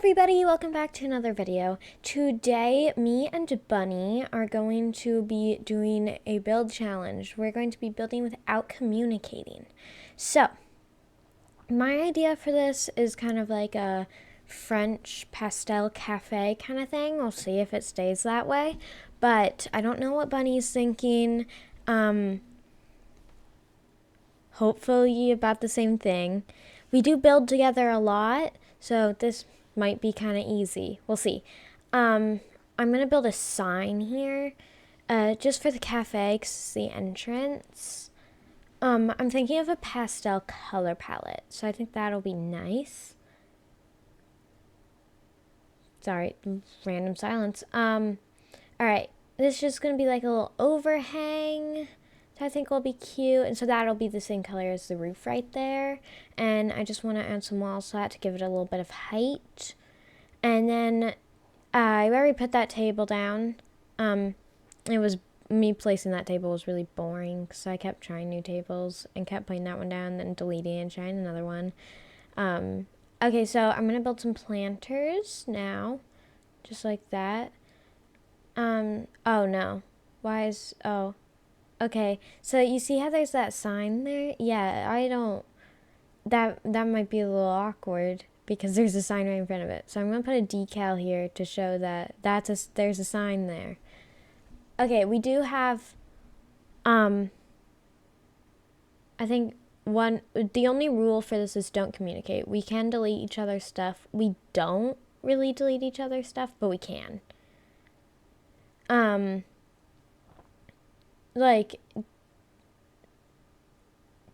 everybody, welcome back to another video. Today, me and Bunny are going to be doing a build challenge. We're going to be building without communicating. So, my idea for this is kind of like a French pastel cafe kind of thing. We'll see if it stays that way, but I don't know what Bunny's thinking. Hopefully about the same thing. We do build together a lot, so this might be kind of easy. We'll see. I'm going to build a sign here just for the cafe because it's the entrance. I'm thinking of a pastel color palette, so I think that'll be nice. Sorry, random silence. Alright, this is just going to be like a little overhang. I think will be cute, and so that'll be the same color as the roof right there. And I just want to add some walls to that to give it a little bit of height. And then I already put that table down. It was me placing that table was really boring, so I kept trying new tables and kept putting that one down, then deleting and trying another one. Okay, so I'm gonna build some planters now, just like that. Oh no, why is okay, so you see how there's that sign there? Yeah, that might be a little awkward because there's a sign right in front of it. So I'm going to put a decal here to show that there's a sign there. Okay, we do have, I think the only rule for this is don't communicate. We can delete each other's stuff. We don't really delete each other's stuff, but we can.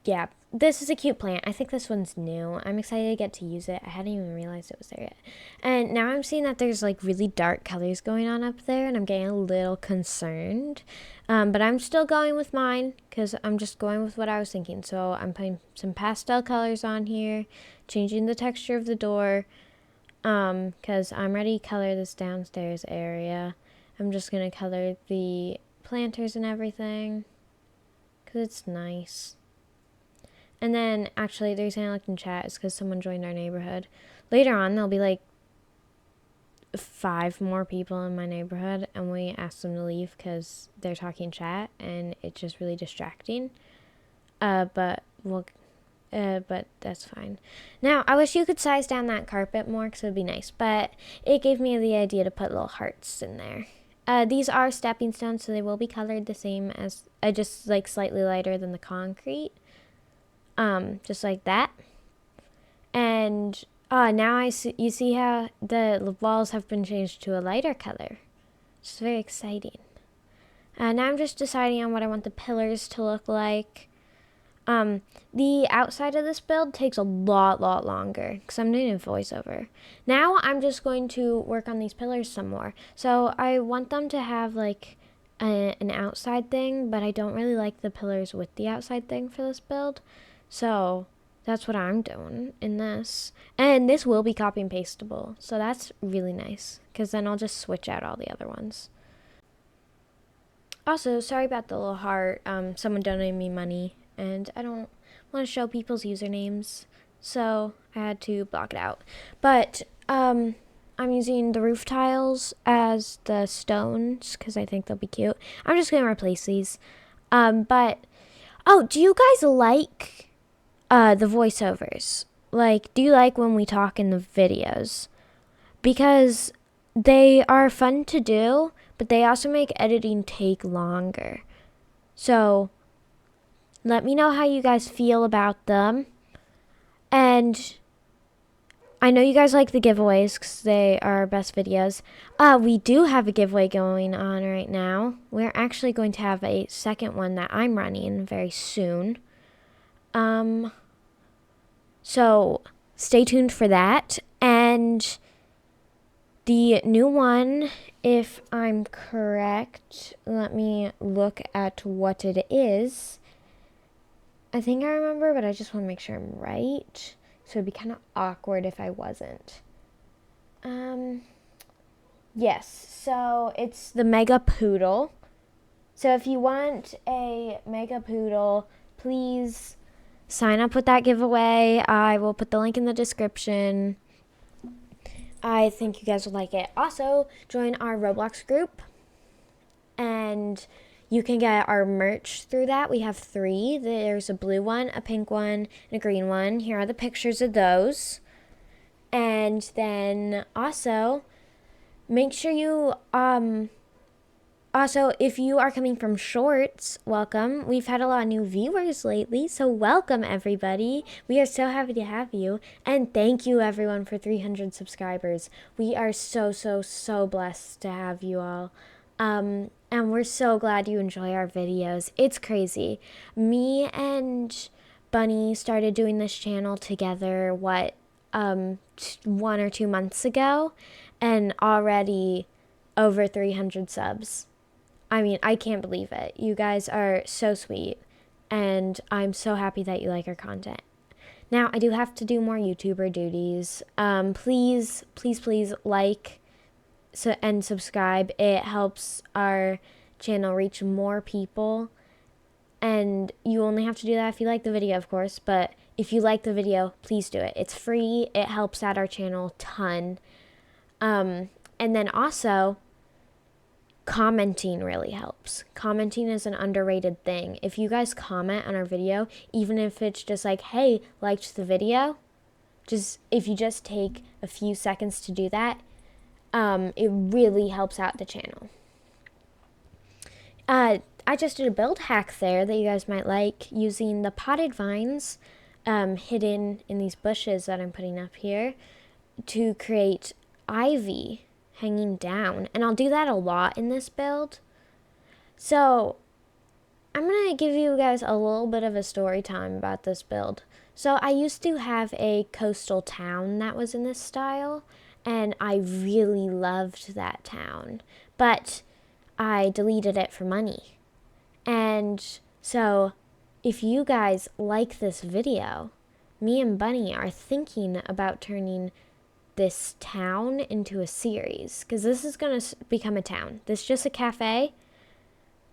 Yeah, this is a cute plant. I think this one's new. I'm excited to get to use it. I hadn't even realized it was there yet. And now I'm seeing that there's like really dark colors going on up there, and I'm getting a little concerned. But I'm still going with mine because I'm just going with what I was thinking. So I'm putting some pastel colors on here, changing the texture of the door, because I'm ready to color this downstairs area. I'm just going to color the planters and everything because it's nice. And then, actually, the reason I looked in chat is because someone joined our neighborhood. Later on, there'll be like 5 more people in my neighborhood, and we asked them to leave because they're talking chat, and it's just really distracting. But that's fine. Now, I wish you could size down that carpet more because it would be nice, but it gave me the idea to put little hearts in there. These are stepping stones, so they will be colored the same as, just like slightly lighter than the concrete. Just like that. And now you see how the walls have been changed to a lighter color. It's very exciting. Now I'm just deciding on what I want the pillars to look like. The outside of this build takes a lot longer because I'm doing a voiceover. Now I'm just going to work on these pillars some more. So I want them to have like an outside thing, but I don't really like the pillars with the outside thing for this build. So that's what I'm doing in this. And this will be copy and pastable. So that's really nice because then I'll just switch out all the other ones. Also, sorry about the little heart. Someone donated me money and I don't want to show people's usernames. So I had to block it out. But I'm using the roof tiles as the stones because I think they'll be cute. I'm just going to replace these. Do you guys like the voiceovers? Like, do you like when we talk in the videos? Because they are fun to do, but they also make editing take longer. So, let me know how you guys feel about them. And I know you guys like the giveaways because they are our best videos. We do have a giveaway going on right now. We're actually going to have a second one that I'm running very soon. So stay tuned for that. And the new one, if I'm correct, let me look at what it is. I think I remember, but I just want to make sure I'm right. So it'd be kind of awkward if I wasn't. Yes, so it's the Mega Poodle. So if you want a Mega Poodle, please sign up with that giveaway. I will put the link in the description. I think you guys will like it. Also, join our Roblox group, and you can get our merch through that. We have 3. There's a blue one, a pink one, and a green one. Here are the pictures of those. And then also, make sure you also, if you are coming from shorts, welcome. We've had a lot of new viewers lately, so welcome everybody. We are so happy to have you. And thank you everyone for 300 subscribers. We are so blessed to have you all. And we're so glad you enjoy our videos. It's crazy. Me and Bunny started doing this channel together, 1 or 2 months ago, and already over 300 subs. I mean, I can't believe it. You guys are so sweet, and I'm so happy that you like our content. Now, I do have to do more YouTuber duties. Please like and subscribe. It helps our channel reach more people, and you only have to do that if you like the video, of course, but if you like the video, please do it. It's free. It helps out our channel a ton. And then also, commenting really helps. Commenting is an underrated thing. If you guys comment on our video, even if it's just like, hey, liked the video, if you just take a few seconds to do that, it really helps out the channel. I just did a build hack there that you guys might like, using the potted vines hidden in these bushes that I'm putting up here to create ivy hanging down, and I'll do that a lot in this build. So I'm gonna give you guys a little bit of a story time about this build. So I used to have a coastal town that was in this style, and I really loved that town, but I deleted it for money. And so if you guys like this video, me and Bunny are thinking about turning this town into a series, because this is going to become a town. This is just a cafe,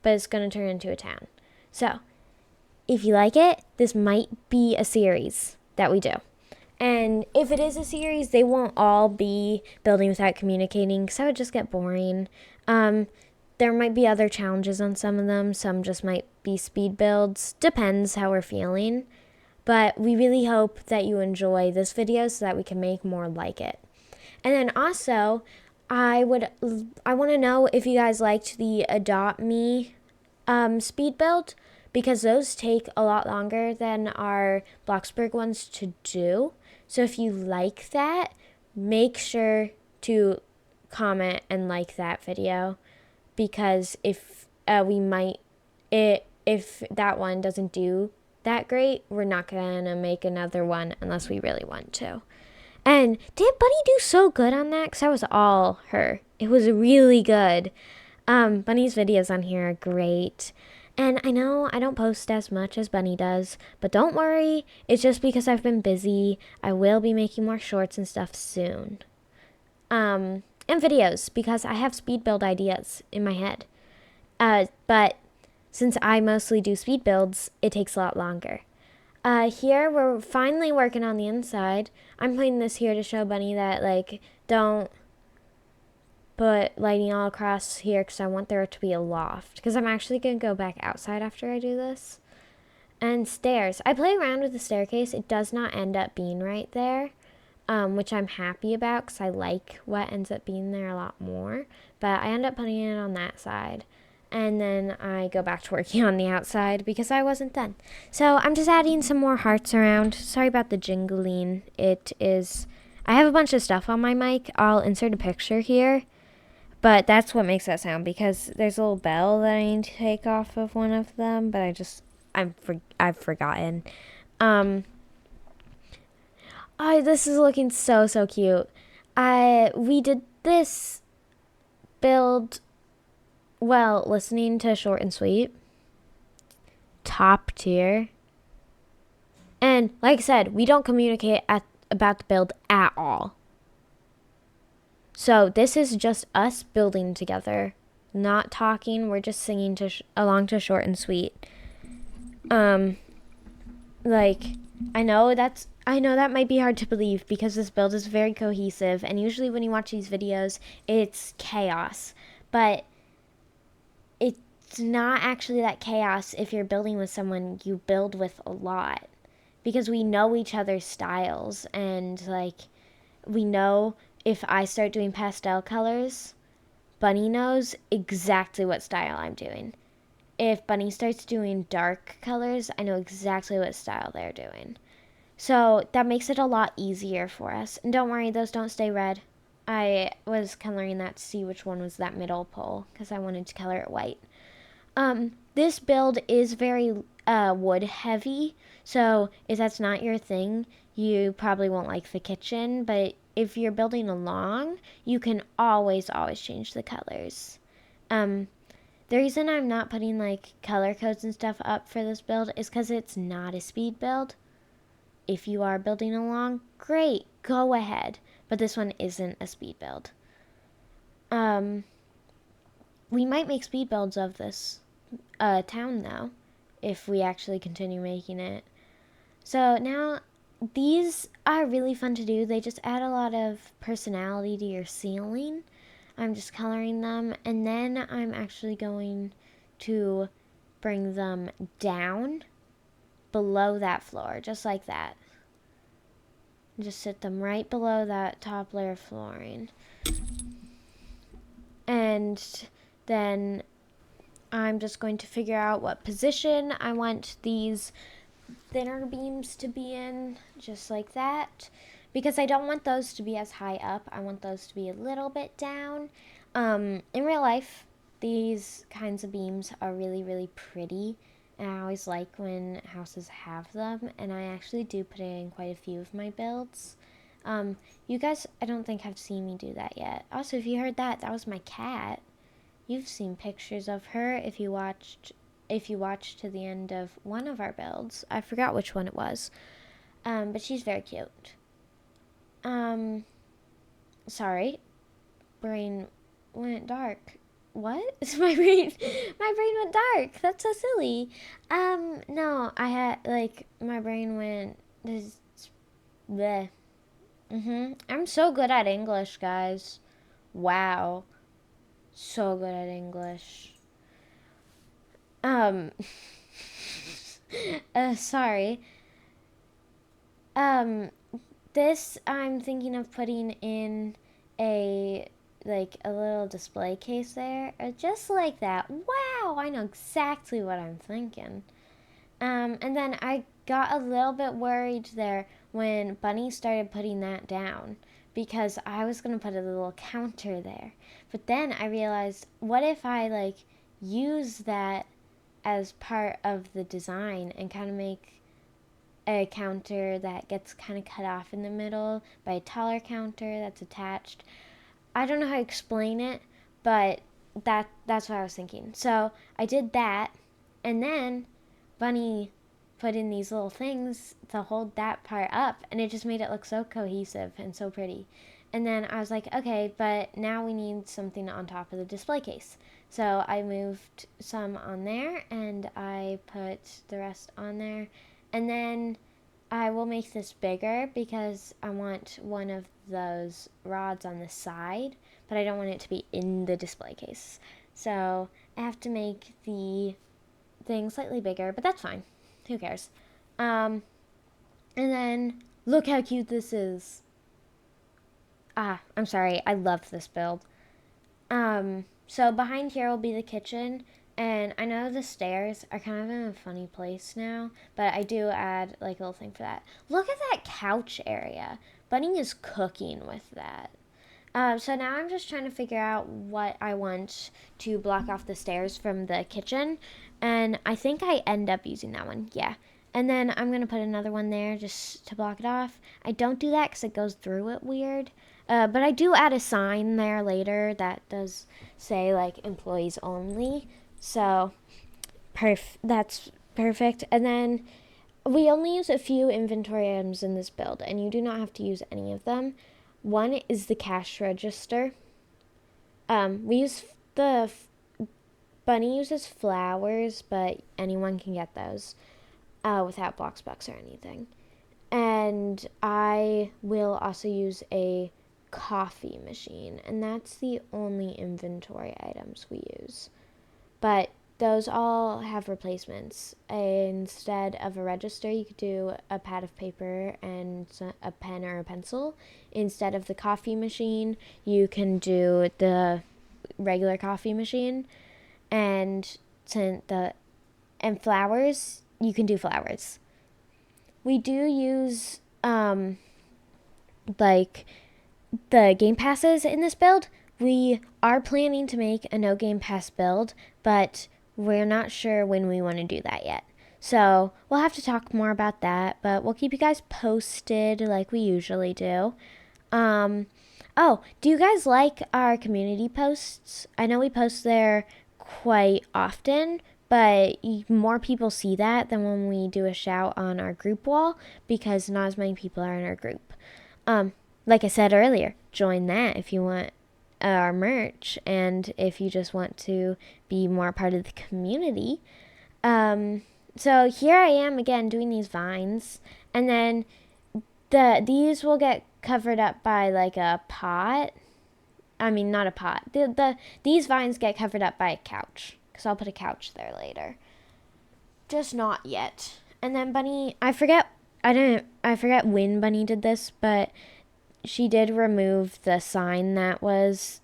but it's going to turn into a town. So if you like it, this might be a series that we do. And if it is a series, they won't all be building without communicating, because that would just get boring. There might be other challenges on some of them. Some just might be speed builds. Depends how we're feeling. But we really hope that you enjoy this video so that we can make more like it. And then also, I want to know if you guys liked the Adopt Me speed build, because those take a lot longer than our Bloxburg ones to do. So if you like that, make sure to comment and like that video, because if that one doesn't do that great, we're not gonna make another one unless we really want to. And did Bunny do so good on that? Because that was all her. It was really good. Bunny's videos on here are great. And I know I don't post as much as Bunny does, but don't worry. It's just because I've been busy. I will be making more shorts and stuff soon. And videos, because I have speed build ideas in my head. But since I mostly do speed builds, it takes a lot longer. Here, we're finally working on the inside. I'm putting this here to show Bunny that, like, don't put lighting all across here, because I want there to be a loft. Because I'm actually going to go back outside after I do this. And stairs. I play around with the staircase. It does not end up being right there, which I'm happy about, because I like what ends up being there a lot more. But I end up putting it on that side. And then I go back to working on the outside because I wasn't done. So I'm just adding some more hearts around. Sorry about the jingling. I have a bunch of stuff on my mic. I'll insert a picture here. But that's what makes that sound, because there's a little bell that I need to take off of one of them. But I've forgotten. This is looking so cute. We did this build listening to Short and Sweet. Top tier. And like I said, we don't communicate about the build at all. So this is just us building together, not talking. We're just singing along to Short and Sweet. I know that might be hard to believe because this build is very cohesive, and usually when you watch these videos, it's chaos. But it's not actually that chaos if you're building with someone you build with a lot, because we know each other's styles, and like we know if I start doing pastel colors, Bunny knows exactly what style I'm doing. If Bunny starts doing dark colors, I know exactly what style they're doing. So that makes it a lot easier for us. And don't worry, those don't stay red. I was coloring that to see which one was that middle pole because I wanted to color it white. This build is very wood heavy, so if that's not your thing, you probably won't like the kitchen. But if you're building along, you can always change the colors. Um, the reason I'm not putting like color codes and stuff up for this build is because it's not a speed build. If you are building along, great, go ahead. But this one isn't a speed build. We might make speed builds of this town though, if we actually continue making it. So now these are really fun to do. They just add a lot of personality to your ceiling. I'm just coloring them, and then I'm actually going to bring them down below that floor, just like that. Just sit them right below that top layer of flooring. And then I'm just going to figure out what position I want these thinner beams to be in, just like that. Because I don't want those to be as high up. I want those to be a little bit down. In real life, these kinds of beams are really pretty. And I always like when houses have them. And I actually do put it in quite a few of my builds. You guys, I don't think have seen me do that yet. Also, if you heard that, that was my cat. You've seen pictures of her if you watched to the end of one of our builds. I forgot which one it was. But she's very cute. Sorry. Brain went dark. What? My brain went dark. That's so silly. No, I had, like, my brain went, bleh. I'm so good at English, guys. Wow. So good at English. Um, sorry. Um, this I'm thinking of putting in a a little display case there, just like that. Wow, I know exactly what I'm thinking. And then I got a little bit worried there when Bunny started putting that down because I was gonna put a little counter there. But then I realized, what if I like use that as part of the design and kind of make a counter that gets kind of cut off in the middle by a taller counter that's attached. I don't know how to explain it, but that's what I was thinking. So I did that, and then Bunny put in these little things to hold that part up, and it just made it look so cohesive and so pretty. And then I was like, okay, but now we need something on top of the display case. So I moved some on there, and I put the rest on there. And then I will make this bigger because I want one of those rods on the side, but I don't want it to be in the display case. So I have to make the thing slightly bigger, but that's fine. Who cares? And then look how cute this is. I'm sorry. I love this build. So behind here will be the kitchen, and I know the stairs are kind of in a funny place now, but I do add like a little thing for that. Look at that couch area. Bunny is cooking with that. So now I'm just trying to figure out what I want to block off the stairs from the kitchen, and I think I end up using that one. Yeah. And then I'm going to put another one there just to block it off. I don't do that because it goes through it weird. But I do add a sign there later that does say like employees only. So that's perfect. And then we only use a few inventory items in this build, and you do not have to use any of them. One is the cash register. We use Bunny uses flowers, but anyone can get those without Bloxburg or anything. And I will also use a coffee machine, and that's the only inventory items we use. But those all have replacements. Instead of a register, you could do a pad of paper and a pen or a pencil. Instead of the coffee machine, you can do the regular coffee machine. And and flowers, you can do flowers. We do use like the game passes in this build. We are planning to make a no game pass build, but we're not sure when we want to do that yet. So we'll have to talk more about that, but we'll keep you guys posted like we usually do. Oh, do you guys like our community posts? I know we post there quite often, but more people see that than when we do a shout on our group wall because not as many people are in our group. Like I said earlier, join that if you want our merch and if you just want to be more part of the community. So here I am again doing these vines, and then these will get covered up by like a pot. I mean, not a pot. These vines get covered up by a couch because I'll put a couch there later. Just not yet. And then Bunny, I forget when Bunny did this, but she did remove the sign that was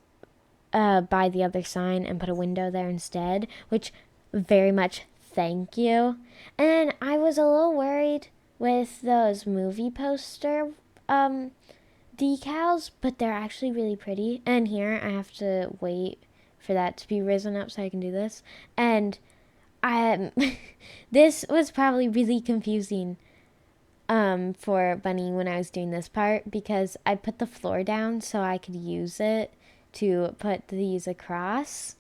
by the other sign and put a window there instead, which very much thank you. And I was a little worried with those movie poster decals, but they're actually really pretty. And here I have to wait for that to be risen up so I can do this. And this was probably really confusing for Bunny when I was doing this part because I put the floor down so I could use it to put these across,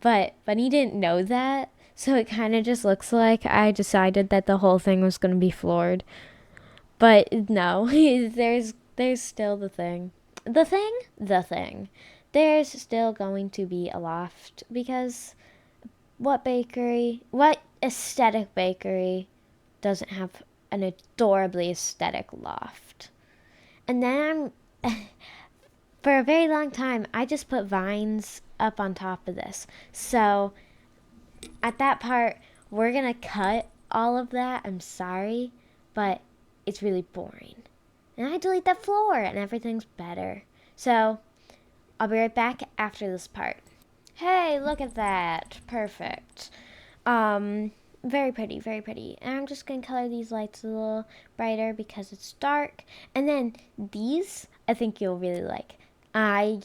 but Bunny didn't know that, so it kind of just looks like I decided that the whole thing was going to be floored. But no, there's still the thing. There's still going to be a loft because what aesthetic bakery doesn't have an adorably aesthetic loft? And then for a very long time, I just put vines up on top of this. So at that part, we're going to cut all of that. I'm sorry, but it's really boring. And I delete the floor and everything's better. So I'll be right back after this part. Hey, look at that. Perfect. Very pretty, very pretty. And I'm just going to color these lights a little brighter because it's dark. And then these, I think you'll really like. I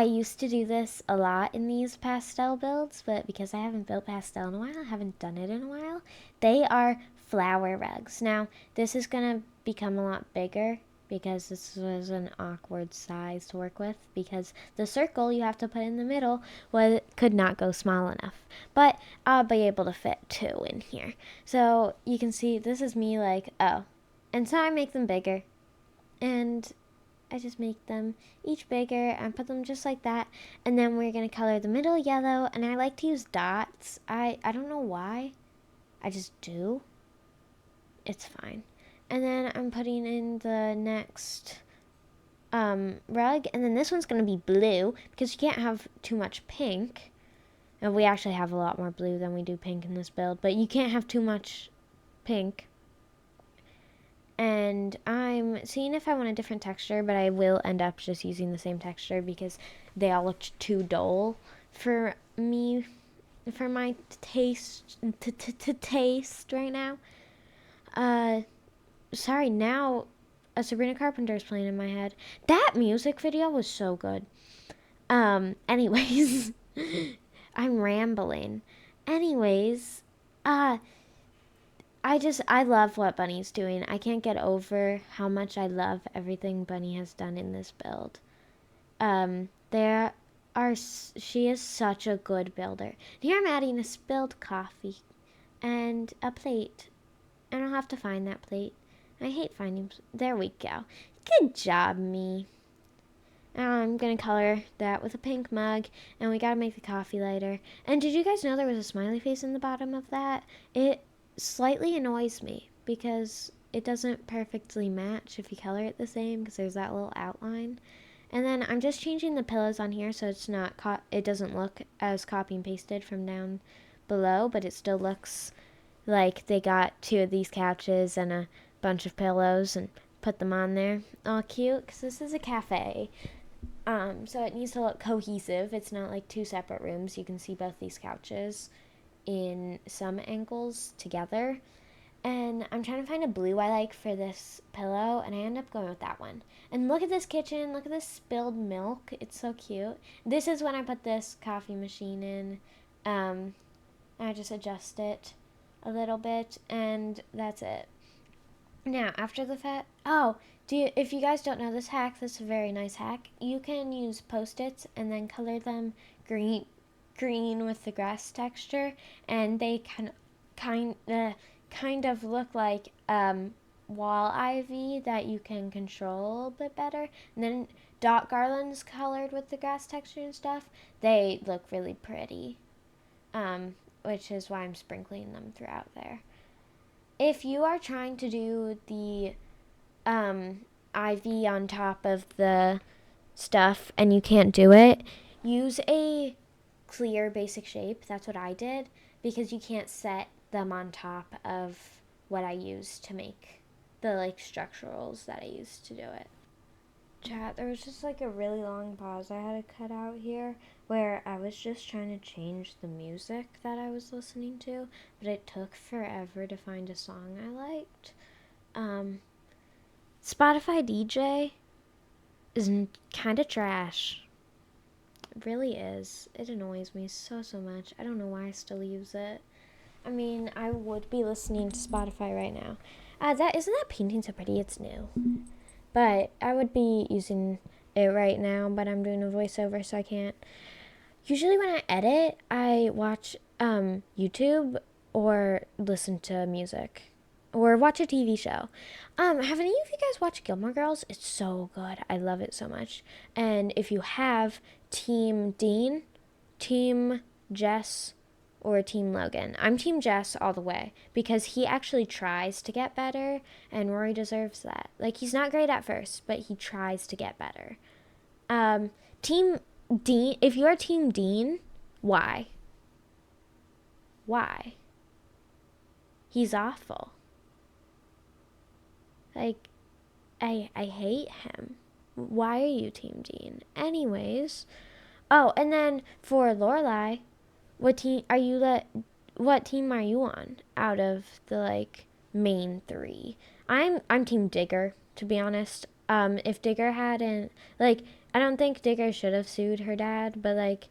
used to do this a lot in these pastel builds, but because I haven't built pastel in a while, I haven't done it in a while. They are flower rugs. Now, this is going to become a lot bigger because this was an awkward size to work with because the circle you have to put in the middle could not go small enough. But I'll be able to fit 2 in here. So you can see this is me like, oh. And so I make them bigger. And I just make them each bigger and put them just like that. And then we're going to color the middle yellow. And I like to use dots. I don't know why. I just do. It's fine. And then I'm putting in the next rug. And then this one's going to be blue because you can't have too much pink. And we actually have a lot more blue than we do pink in this build. But you can't have too much pink. And I'm seeing if I want a different texture, but I will end up just using the same texture because they all look too dull for me, for my taste right now. Sorry, now a Sabrina Carpenter's playing in my head. That music video was so good. Anyways, I'm rambling. Anyways, I love what Bunny's doing. I can't get over how much I love everything Bunny has done in this build. She is such a good builder. Here I'm adding a spilled coffee and a plate. And I'll have to find that plate. I hate finding, there we go. Good job, me. I'm going to color that with a pink mug, and we got to make the coffee lighter. And did you guys know there was a smiley face in the bottom of that? It slightly annoys me because it doesn't perfectly match if you color it the same because there's that little outline. And then I'm just changing the pillows on here so it's not it doesn't look as copy and pasted from down below, but it still looks like they got 2 of these couches and a bunch of pillows and put them on there all cute because this is a cafe. So it needs to look cohesive. It's not like 2 separate rooms. You can see both these couches in some angles together. And I'm trying to find a blue I like for this pillow, and I end up going with that one. And look at this kitchen. Look at this spilled milk. It's so cute. This is when I put this coffee machine in. I just adjust it a little bit, and that's it. Now, after the fact, if you guys don't know this hack, this is a very nice hack. You can use Post-its and then color them green with the grass texture, and they kind of look like wall ivy that you can control a little bit better. And then dot garlands colored with the grass texture and stuff, they look really pretty, which is why I'm sprinkling them throughout there. If you are trying to do the ivy on top of the stuff and you can't do it, use a clear basic shape. That's what I did, because you can't set them on top of what I used to make the structurals that I used to do it. Chat, there was just a really long pause I had to cut out here where I was just trying to change the music that I was listening to, but it took forever to find a song I liked. Spotify DJ is kind of trash. It really is. It annoys me so much. I don't know why I still use it. I mean, I would be listening to Spotify right now. Isn't that painting so pretty? It's new. But I would be using it right now, but I'm doing a voiceover, so I can't. Usually when I edit, I watch YouTube or listen to music or watch a TV show. Have any of you guys watched Gilmore Girls? It's so good. I love it so much. And if you have Team Dean, Team Jess, or Team Logan. I'm Team Jess all the way because he actually tries to get better, and Rory deserves that. He's not great at first, but he tries to get better. Team Dean, if you are Team Dean, why? Why? He's awful. I hate him. Why are you Team Dean? Anyways. Oh, and then for Lorelai, what team are you on out of the main 3? I'm Team Digger, to be honest. If Digger hadn't I don't think Digger should have sued her dad, but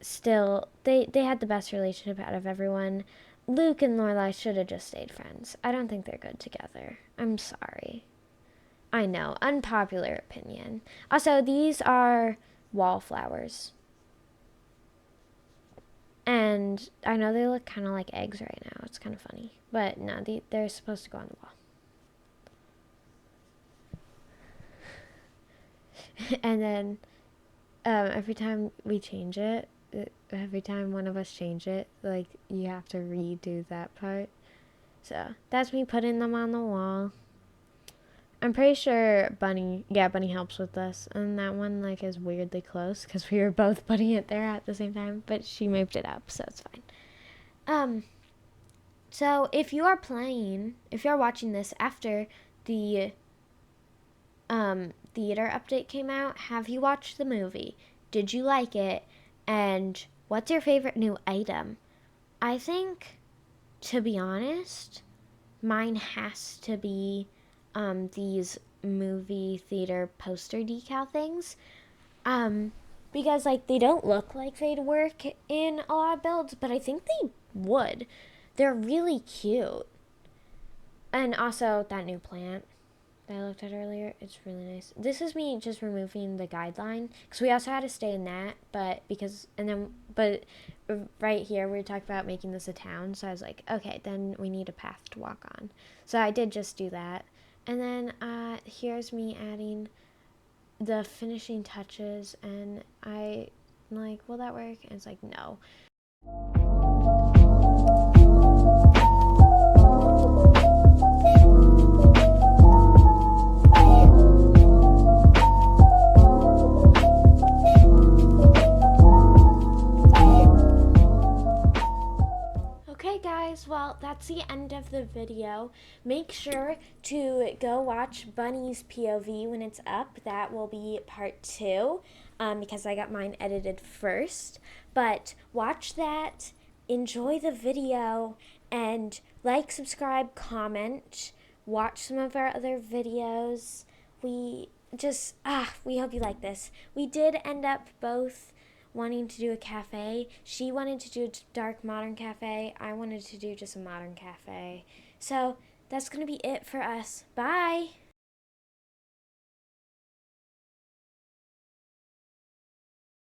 still they had the best relationship out of everyone. Luke and Lorelai should have just stayed friends. I don't think they're good together. I'm sorry. I know, unpopular opinion. Also, these are wallflowers. And I know they look kind of like eggs right now. It's kind of funny. But no, they're supposed to go on the wall. And then every time we change it, every time one of us change it, you have to redo that part. So that's me putting them on the wall. I'm pretty sure Bunny helps with this, and that one is weirdly close because we were both putting it there at the same time, but she moved it up, so it's fine. So if you are watching this after the theater update came out, have you watched the movie? Did you like it? And what's your favorite new item? I think, to be honest, mine has to be these movie theater poster decal things, because they don't look like they'd work in a lot of builds, but I think they would. They're really cute. And also that new plant that I looked at earlier, it's really nice. This is me just removing the guideline because we also had to stay in that, but right here we were talking about making this a town, so I was like, okay, then we need a path to walk on. So I did just do that. And then here's me adding the finishing touches, and I'm like, will that work? And it's like, no. that's the end of the video. Make sure to go watch Bunny's POV when it's up. That will be part 2 because I got mine edited first. But watch that, enjoy the video, and like, subscribe, comment, watch some of our other videos. We hope you like this. We did end up both wanting to do a cafe. She wanted to do a dark modern cafe. I wanted to do just a modern cafe. So that's going to be it for us. Bye!